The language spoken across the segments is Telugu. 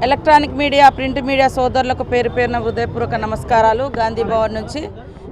ఎలక్ట్రానిక్ మీడియా ప్రింట్ మీడియా సోదరులకు పేరు పేరున హృదయపూర్వక నమస్కారాలు. గాంధీ భవన్ నుంచి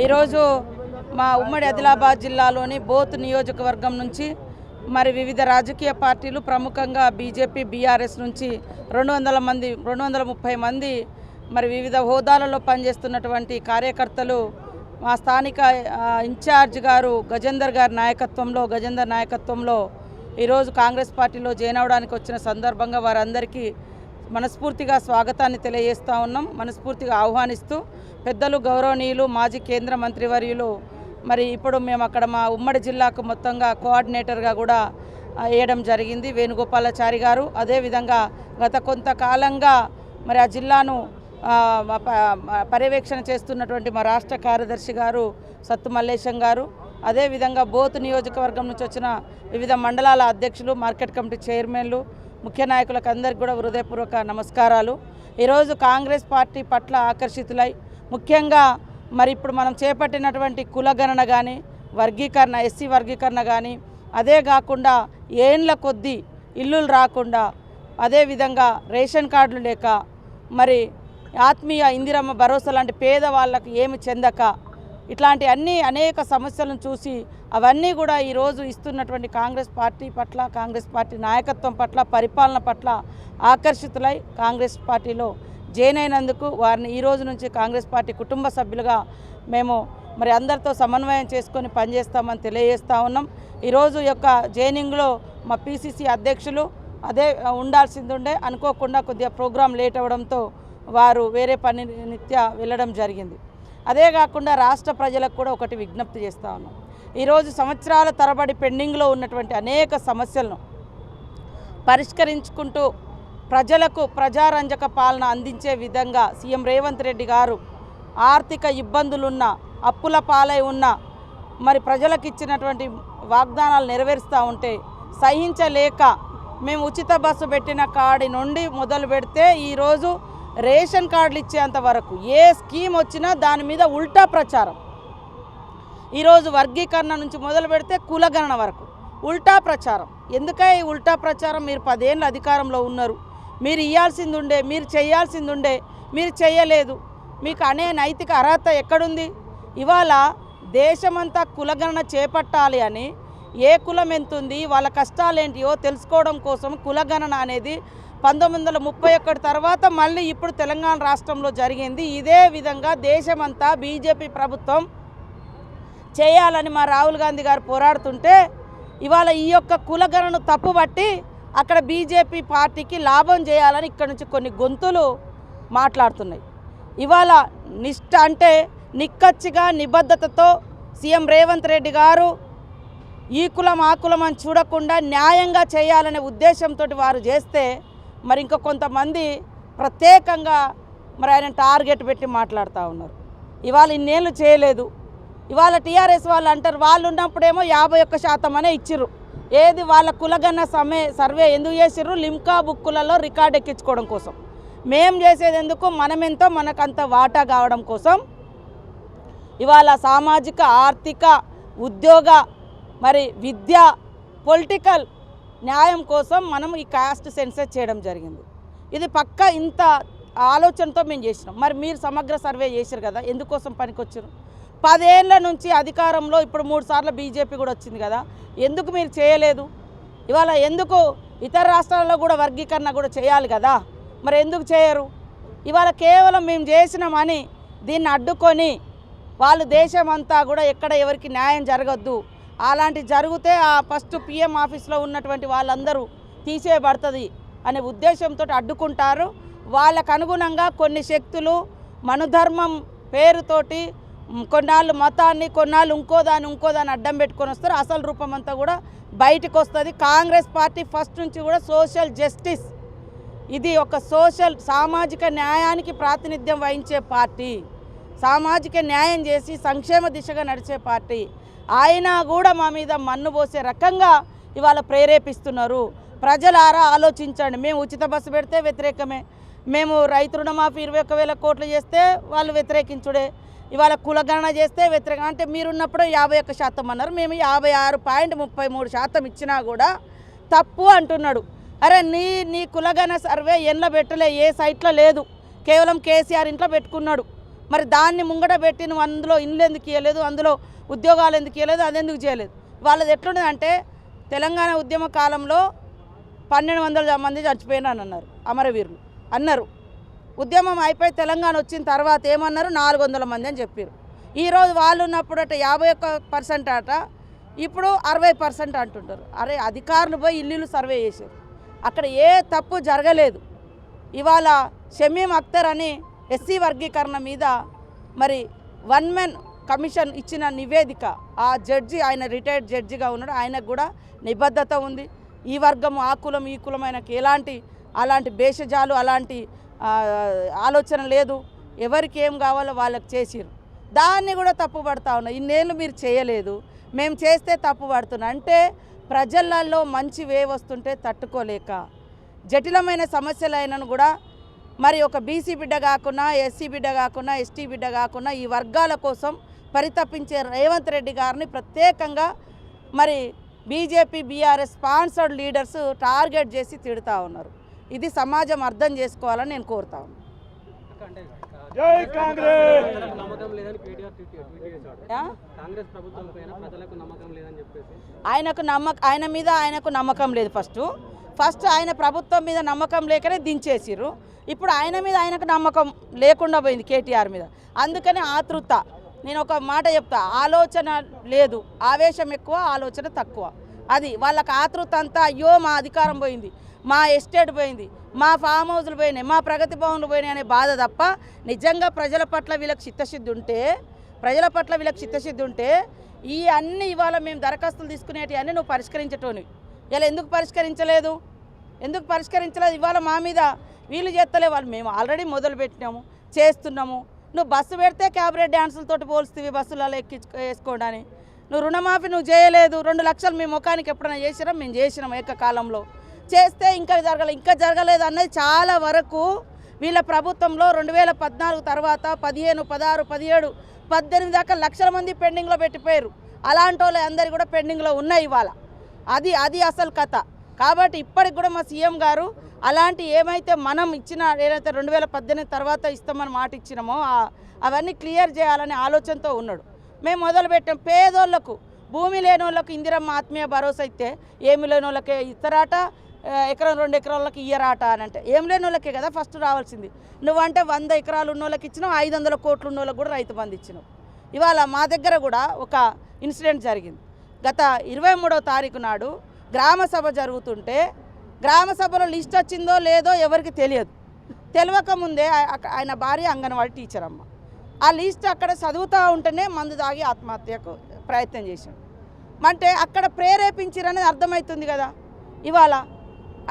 ఈరోజు మా ఉమ్మడి ఆదిలాబాద్ జిల్లాలోని బోత్ నియోజకవర్గం నుంచి మరి వివిధ రాజకీయ పార్టీలు ప్రముఖంగా బీజేపీ బీఆర్ఎస్ నుంచి 230 మంది మరి వివిధ హోదాలలో పనిచేస్తున్నటువంటి కార్యకర్తలు మా స్థానిక ఇన్ఛార్జ్ గారు గజేందర్ నాయకత్వంలో ఈరోజు కాంగ్రెస్ పార్టీలో జాయిన్ అవడానికి వచ్చిన సందర్భంగా వారందరికీ మనస్ఫూర్తిగా స్వాగతాన్ని తెలియజేస్తూ ఉన్నాం. మనస్ఫూర్తిగా ఆహ్వానిస్తూ పెద్దలు గౌరవనీయులు మాజీ కేంద్ర మంత్రివర్యులు మరి ఇప్పుడు మేము అక్కడ మా ఉమ్మడి జిల్లాకు మొత్తంగా కోఆర్డినేటర్గా కూడా వేయడం జరిగింది వేణుగోపాలాచారి గారు. అదేవిధంగా గత కొంతకాలంగా మరి ఆ జిల్లాను పర్యవేక్షణ చేస్తున్నటువంటి మా రాష్ట్ర కార్యదర్శి గారు సత్తు మల్లేశం గారు, అదేవిధంగా బోత్ నియోజకవర్గం నుంచి వచ్చిన వివిధ మండలాల అధ్యక్షులు, మార్కెట్ కమిటీ చైర్మన్లు, ముఖ్య నాయకులకు అందరికీ కూడా హృదయపూర్వక నమస్కారాలు. ఈరోజు కాంగ్రెస్ పార్టీ పట్ల ఆకర్షితులై ముఖ్యంగా మరి ఇప్పుడు మనం చేపట్టినటువంటి కులగణన కానీ వర్గీకరణ ఎస్సీ వర్గీకరణ కానీ అదే కాకుండా ఏండ్ల కొద్దీ ఇల్లులు రాకుండా అదేవిధంగా రేషన్ కార్డులు లేక మరి ఆత్మీయ ఇందిరమ్మ భరోసా లాంటి పేదవాళ్ళకి ఏమి చెందక ఇట్లాంటి అనేక సమస్యలను చూసి అవన్నీ కూడా ఈరోజు ఇస్తున్నటువంటి కాంగ్రెస్ పార్టీ పట్ల కాంగ్రెస్ పార్టీ నాయకత్వం పట్ల పరిపాలన పట్ల ఆకర్షితులై కాంగ్రెస్ పార్టీలో జాయిన్ అయినందుకు వారిని ఈ రోజు నుంచి కాంగ్రెస్ పార్టీ కుటుంబ సభ్యులుగా మేము మరి అందరితో సమన్వయం చేసుకొని పనిచేస్తామని తెలియజేస్తూ ఉన్నాం. ఈరోజు యొక్క జాయినింగ్లో మా పిసిసి అధ్యక్షులు అదే ఉండాల్సింది అనుకోకుండా కొద్దిగా ప్రోగ్రాం లేట్ అవ్వడంతో వారు వేరే పని నిత్యా వెళ్ళడం జరిగింది. అదే కాకుండా రాష్ట్ర ప్రజలకు కూడా ఒకటి విజ్ఞప్తి చేస్తూ ఉన్నాం. ఈరోజు సంవత్సరాల తరబడి పెండింగ్లో ఉన్నటువంటి అనేక సమస్యలను పరిష్కరించుకుంటూ ప్రజలకు ప్రజారంజక పాలన అందించే విధంగా సీఎం రేవంత్ రెడ్డి గారు ఆర్థిక ఇబ్బందులున్న అప్పుల పాలై ఉన్న మరి ప్రజలకు ఇచ్చినటువంటి వాగ్దానాలు నెరవేరుస్తూ ఉంటే సహించలేక మేము ఉచిత బస్సు పెట్టిన కాడి నుండి మొదలు పెడితే ఈరోజు రేషన్ కార్డులు ఇచ్చేంత వరకు ఏ స్కీమ్ వచ్చినా దాని మీద ఉల్టా ప్రచారం. ఈరోజు వర్గీకరణ నుంచి మొదలు పెడితే కులగణన వరకు ఉల్టా ప్రచారం. ఎందుకే ఈ ఉల్టా ప్రచారం? మీరు 10 ఏళ్ళు అధికారంలో ఉన్నారు, మీరు ఇవ్వాల్సింది ఉండే, మీరు చేయాల్సింది ఉండే, మీరు చేయలేదు. మీకు అనే నైతిక అర్హత ఎక్కడుంది? ఇవాళ దేశమంతా కులగణన చేపట్టాలి అని ఏ కులం ఎంతుంది, వాళ్ళ కష్టాలేంటియో తెలుసుకోవడం కోసం కులగణన అనేది 1931 తర్వాత మళ్ళీ ఇప్పుడు తెలంగాణ రాష్ట్రంలో జరిగింది. ఇదే విధంగా దేశమంతా బీజేపీ ప్రభుత్వం చేయాలని మా రాహుల్ గాంధీ గారు పోరాడుతుంటే ఇవాళ ఈ యొక్క కులగణను తప్పుబట్టి అక్కడ బీజేపీ పార్టీకి లాభం చేయాలని ఇక్కడ నుంచి కొన్ని గొంతులు మాట్లాడుతున్నాయి. ఇవాళ నిష్ఠ అంటే నిక్కచ్చిగా నిబద్ధతతో సీఎం రేవంత్ రెడ్డి గారు ఈ కులం ఆ కులం అని చూడకుండా న్యాయంగా చేయాలనే ఉద్దేశంతో వారు చేస్తే మరి ఇంకా కొంతమంది ప్రత్యేకంగా మరి ఆయన టార్గెట్ పెట్టి మాట్లాడుతూ ఉన్నారు. ఇవాళ ఇన్నేళ్ళు చేయలేదు. ఇవాళ టీఆర్ఎస్ వాళ్ళు అంటారు వాళ్ళు ఉన్నప్పుడేమో 51% అనే ఇచ్చిర్రు. ఏది వాళ్ళ కులగన్న సర్వే ఎందుకు చేసిర్రు? లిమ్కా బుక్కులలో రికార్డు ఎక్కించుకోవడం కోసం. మేం చేసేది ఎందుకు? మనమెంతో మనకంత వాటా కావడం కోసం. ఇవాళ సామాజిక ఆర్థిక ఉద్యోగ మరి విద్య పొలిటికల్ న్యాయం కోసం మనం ఈ కాస్ట్ సెన్సస్ చేయడం జరిగింది. ఇది పక్కా ఇంత ఆలోచనతో మేము చేసినాం. మరి మీరు సమగ్ర సర్వే చేశారు కదా, ఎందుకోసం పనికొచ్చారు? 10 ఏళ్ల నుంచి అధికారంలో ఇప్పుడు 3 సార్లు బీజేపీ కూడా వచ్చింది కదా, ఎందుకు మీరు చేయలేదు? ఇవాళ ఎందుకు ఇతర రాష్ట్రాల్లో కూడా వర్గీకరణ కూడా చేయాలి కదా, మరి ఎందుకు చేయరు? ఇవాళ కేవలం మేము చేసినామని దీన్ని అడ్డుకొని వాళ్ళు దేశం అంతా కూడా ఎక్కడ ఎవరికి న్యాయం జరగద్దు, అలాంటి జరిగితే ఆ ఫస్ట్ పిఎం ఆఫీస్లో ఉన్నటువంటి వాళ్ళందరూ తీసేయబడుతుంది అనే ఉద్దేశంతో అడ్డుకుంటారు. వాళ్ళకు అనుగుణంగా కొన్ని శక్తులు మనుధర్మం పేరుతోటి కొన్నాళ్ళు మతాన్ని కొన్నాళ్ళు ఇంకోదాన్ని అడ్డం పెట్టుకొని వస్తారు. అసలు రూపం అంతా కూడా బయటకు వస్తుంది. కాంగ్రెస్ పార్టీ ఫస్ట్ నుంచి కూడా సోషల్ జస్టిస్, ఇది ఒక సామాజిక న్యాయానికి ప్రాతినిధ్యం వహించే పార్టీ, సామాజిక న్యాయం చేసి సంక్షేమ దిశగా నడిచే పార్టీ. అయినా కూడా మా మీద మన్ను పోసే రకంగా ఇవాళ ప్రేరేపిస్తున్నారు. ప్రజలారా ఆలోచించండి. మేము ఉచిత బస్సు పెడితే వ్యతిరేకమే, మేము రైతు రుణమాఫీ 21,000 కోట్లు చేస్తే వాళ్ళు వ్యతిరేకించుడే, ఇవాళ కులగణన చేస్తే వ్యతిరేకం. అంటే మీరున్నప్పుడు 51% అన్నారు, మేము 56.33% ఇచ్చినా కూడా తప్పు అంటున్నాడు. అరే నీ కులగన సర్వే ఎన్లో పెట్టలే, ఏ సైట్లో లేదు, కేవలం కేసీఆర్ ఇంట్లో పెట్టుకున్నాడు. మరి దాన్ని ముంగట పెట్టి నువ్వు అందులో ఇండ్లు ఎందుకు ఇవ్వలేదు, అందులో ఉద్యోగాలు ఎందుకు ఇవ్వలేదు, అది ఎందుకు చేయలేదు? వాళ్ళది ఎట్లున్నదంటే తెలంగాణ ఉద్యమ కాలంలో 1200 మంది చచ్చిపోయినారు అన్నారు అమరవీరులు అన్నారు. ఉద్యమం అయిపోయి తెలంగాణ వచ్చిన తర్వాత ఏమన్నారు? 400 మంది అని చెప్పారు. ఈరోజు వాళ్ళు ఉన్నప్పుడు అట 51% అట, ఇప్పుడు 60% అంటుంటారు. అరే అధికారులు పోయి ఇల్లు సర్వే చేశారు, అక్కడ ఏ తప్పు జరగలేదు. ఇవాళ షమీం అఖ్తర్ అని ఎస్సీ వర్గీకరణ మీద మరి 1 మెన్ కమిషన్ ఇచ్చిన నివేదిక, ఆ జడ్జి ఆయన రిటైర్డ్ జడ్జిగా ఉన్నాడు, ఆయనకు కూడా నిబద్ధత ఉంది. ఈ వర్గం ఆ కులం ఈ కులం ఆయనకి అలాంటి భేషజాలు అలాంటి ఆలోచన లేదు. ఎవరికి ఏం కావాలో వాళ్ళకి చేసిరు. దాన్ని కూడా తప్పు పడతా ఉన్నా. ఇన్నేళ్ళు మీరు చేయలేదు, మేము చేస్తే తప్పు పడుతున్నా అంటే ప్రజలలో మంచి వేవ్ వస్తుంటే తట్టుకోలేక జటిలమైన సమస్యలైనను కూడా మరి ఒక బీసీ బిడ్డ కాకుండా, ఎస్సీ బిడ్డ కాకుండా, ఎస్టీ బిడ్డ కాకుండా ఈ వర్గాల కోసం పరితపించే రేవంత్ రెడ్డి గారిని ప్రత్యేకంగా మరి BJP BRS sponsored leaders target చేసి తిడుతూ ఉన్నారు. ఇది సమాజం అర్థం చేసుకోవాలని నేను కోరుతా ఉన్నాను. ఆయనకు నమ్మకం లేదు. ఫస్ట్ ఆయన ప్రభుత్వం మీద నమ్మకం లేకనే దించేసిరు. ఇప్పుడు ఆయనకు నమ్మకం లేకుండా పోయింది కేటీఆర్ మీద. అందుకని ఆతృత. నేను ఒక మాట చెప్తా, ఆలోచన లేదు, ఆవేశం ఎక్కువ, ఆలోచన తక్కువ. అది వాళ్ళకి ఆతృత అంతా, అయ్యో మా అధికారం పోయింది, మా ఎస్టేట్ పోయింది, మా ఫామ్ హౌస్లు పోయినాయి, మా ప్రగతి భవన్లు పోయినాయి అనే బాధ తప్ప నిజంగా ప్రజల పట్ల వీళ్ళకి చిత్తశుద్ధి ఉంటే ఈ అన్ని ఇవాళ మేము దరఖాస్తులు తీసుకునేటి అన్నీ నువ్వు పరిష్కరించటోనివి. ఇలా ఎందుకు పరిష్కరించలేదు? ఇవాళ మా మీద వీళ్ళు చేస్తలే, వాళ్ళు మేము ఆల్రెడీ మొదలు పెట్టినాము, చేస్తున్నాము. నువ్వు బస్సు పెడితే క్యాబరెట్ డ్యాన్సులతో పోల్స్తీవి, బస్సులలో వేసుకోవడాన్ని. నువ్వు రుణమాఫీ నువ్వు చేయలేదు. 2 లక్షలు మీ ముఖానికి ఎప్పుడైనా చేసినాం? మేము చేసినాం ఏకకాలంలో. చేస్తే ఇంకా జరగలేదు అన్నది చాలా వరకు వీళ్ళ ప్రభుత్వంలో 2014 తర్వాత 15, 16, 17, 18 దాకా లక్షల మంది పెండింగ్లో పెట్టిపోయారు. అలాంటి వాళ్ళు అందరు కూడా పెండింగ్లో ఉన్నాయి ఇవాళ. అది అసలు కథ. కాబట్టి ఇప్పటికి కూడా మా సీఎం గారు అలాంటి ఏమైతే మనం ఇచ్చిన ఏదైతే 2018 తర్వాత ఇస్తామని మాట ఇచ్చినామో అవన్నీ క్లియర్ చేయాలనే ఆలోచనతో ఉన్నాడు. మేము మొదలుపెట్టాం. పేదోళ్లకు, భూమి లేని వాళ్ళకు ఇందిరమ్మ ఆత్మీయ భరోసా ఇస్తే ఏమి లేని వాళ్ళకే ఇస్తారాట, ఎకరం 2 ఎకరాలకి ఇయ్యరాట అని అంటే ఏం లేని వాళ్ళకే కదా ఫస్ట్ రావాల్సింది. నువ్వంటే 100 ఎకరాలు ఉన్న వాళ్ళకి ఇచ్చినావు, 500 కోట్లు ఉన్న వాళ్ళకి కూడా రైతు బంధు ఇచ్చినావు. ఇవాళ మా దగ్గర కూడా ఒక ఇన్సిడెంట్ జరిగింది. గత 23వ తారీఖు నాడు గ్రామ సభ జరుగుతుంటే గ్రామ సభలో లిస్ట్ వచ్చిందో లేదో ఎవరికి తెలియక ముందే ఆయన భార్య అంగన్వాడీ టీచర్ అమ్మ. ఆ లిస్ట్ అక్కడ చదువుతూ ఉంటేనే మందు తాగి ఆత్మహత్యకు ప్రయత్నం చేశాడు. అంటే అక్కడ ప్రేరేపించారనేది అర్థమవుతుంది కదా ఇవాళ.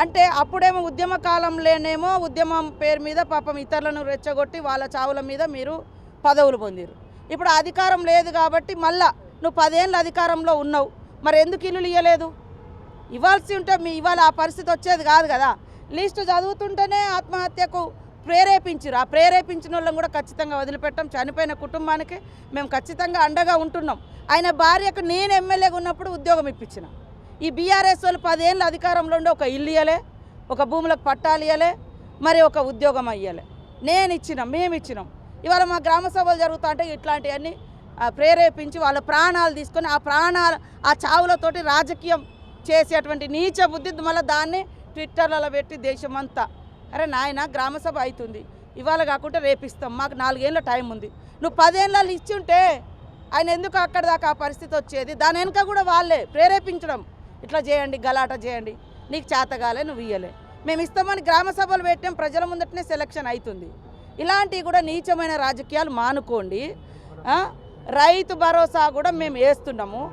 అంటే అప్పుడేమో ఉద్యమ కాలంలోనేమో ఉద్యమం పేరు మీద పాపం ఇతరులను రెచ్చగొట్టి వాళ్ళ చావుల మీద మీరు పదవులు పొందిరు. ఇప్పుడు అధికారం లేదు కాబట్టి మళ్ళా నువ్వు 10 ఏళ్ళ అధికారంలో ఉన్నావు, మరి ఎందుకు ఇల్లులు ఇవ్వలేదు? ఇవ్వాల్సి ఉంటే ఇవాళ ఆ పరిస్థితి వచ్చేది కాదు కదా. లిస్టు చదువుతుంటేనే ఆత్మహత్యకు ప్రేరేపించారు. ఆ ప్రేరేపించిన వాళ్ళని కూడా ఖచ్చితంగా వదిలిపెట్టాం. చనిపోయిన కుటుంబానికి మేము ఖచ్చితంగా అండగా ఉంటున్నాం. ఆయన భార్యకు నేను ఎమ్మెల్యేగా ఉన్నప్పుడు ఉద్యోగం ఇప్పించిన. ఈ బీఆర్ఎస్ వాళ్ళు 10 ఏళ్ళ అధికారంలో ఉండి ఒక ఇల్లు ఇవ్వలే, ఒక భూములకు పట్టాలు ఇవ్వలే, మరి ఒక ఉద్యోగం అయ్యలే. మేము ఇచ్చినాం. ఇవాళ మా గ్రామ సభలు జరుగుతా అంటే ఇట్లాంటివన్నీ ప్రేరేపించి వాళ్ళ ప్రాణాలు తీసుకొని ఆ చావులతోటి రాజకీయం చేసేటువంటి నీచ బుద్ధి మళ్ళీ దాన్ని ట్విట్టర్లలో పెట్టి దేశమంతా అరే నాయన గ్రామ సభ అవుతుంది, ఇవాళ కాకుండా రేపిస్తాం, మాకు 4 ఏళ్ళ టైం ఉంది. నువ్వు 10 ఏళ్ళు ఇచ్చి ఉంటే ఆయన ఎందుకు అక్కడ దాకా ఆ పరిస్థితి వచ్చేది? దాని వెనుక కూడా వాళ్ళే ప్రేరేపించడం, ఇట్లా చేయండి, గలాట చేయండి, నీకు చేతగాలే, నువ్వు ఇయ్యలే, మేము ఇస్తామని గ్రామ సభలు పెట్టాం, ప్రజల ముందటనే సెలక్షన్ అవుతుంది. ఇలాంటివి కూడా నీచమైన రాజకీయాలు మానుకోండి. రైతు భరోసా కూడా మేము వేస్తున్నాము.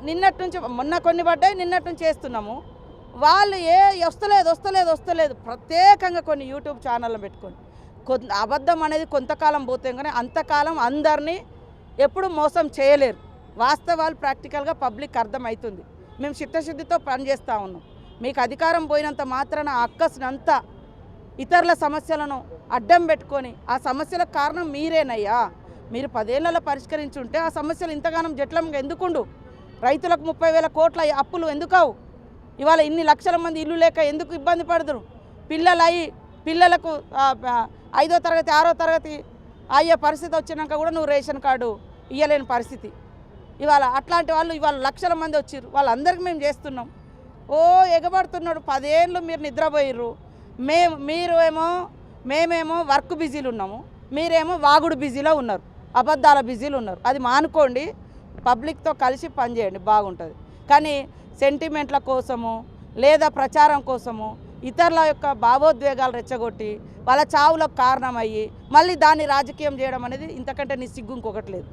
నిన్నటి నుంచి మొన్న కొన్ని పడ్డాయి, నిన్నటి నుంచి వేస్తున్నాము. వాళ్ళు వస్తలేదు ప్రత్యేకంగా కొన్ని యూట్యూబ్ ఛానళ్ళను పెట్టుకొని అబద్ధం అనేది కొంతకాలం పోతే కానీ అంతకాలం అందరినీ ఎప్పుడు మోసం చేయలేరు. వాస్తవాలు ప్రాక్టికల్గా పబ్లిక్ అర్థమవుతుంది. మేము చిత్తశుద్ధితో పనిచేస్తూ ఉన్నాం. మీకు అధికారం పోయినంత మాత్రాన అక్కసినంతా ఇతరుల సమస్యలను అడ్డం పెట్టుకొని ఆ సమస్యలకు కారణం మీరేనయ్యా. మీరు 10 ఏళ్లలో పరిష్కరించుంటే ఆ సమస్యలు ఇంతగానం జట్లంగా ఎందుకుండు? రైతులకు 30,000 కోట్ల అప్పులు ఎందుకవు? ఇవాళ ఇన్ని లక్షల మంది ఇల్లు లేక ఎందుకు ఇబ్బంది పడుతురు? పిల్లలకు 5వ తరగతి 6వ తరగతి అయ్యే పరిస్థితి వచ్చినాక కూడా నువ్వు రేషన్ కార్డు ఇవ్వలేని పరిస్థితి. ఇవాళ అట్లాంటి వాళ్ళు ఇవాళ లక్షల మంది వచ్చారు, వాళ్ళందరికీ మేము చేస్తున్నాం. ఎగబడుతున్నాడు 10 ఏళ్ళు మీరు నిద్రపోయిర్రు. మేమేమో వర్క్ బిజీలు ఉన్నాము, మీరేమో వాగుడు బిజీలో ఉన్నారు, అబద్ధాల బిజీలు ఉన్నారు. అది మానుకోండి, పబ్లిక్తో కలిసి పనిచేయండి, బాగుంటుంది. కానీ సెంటిమెంట్ల కోసము లేదా ప్రచారం కోసము ఇతరుల యొక్క భావోద్వేగాలు రెచ్చగొట్టి వాళ్ళ చావులకు కారణమయ్యి మళ్ళీ దాన్ని రాజకీయం చేయడం అనేది ఇంతకంటే నిస్సిగ్గు ఇంకొకటి లేదు.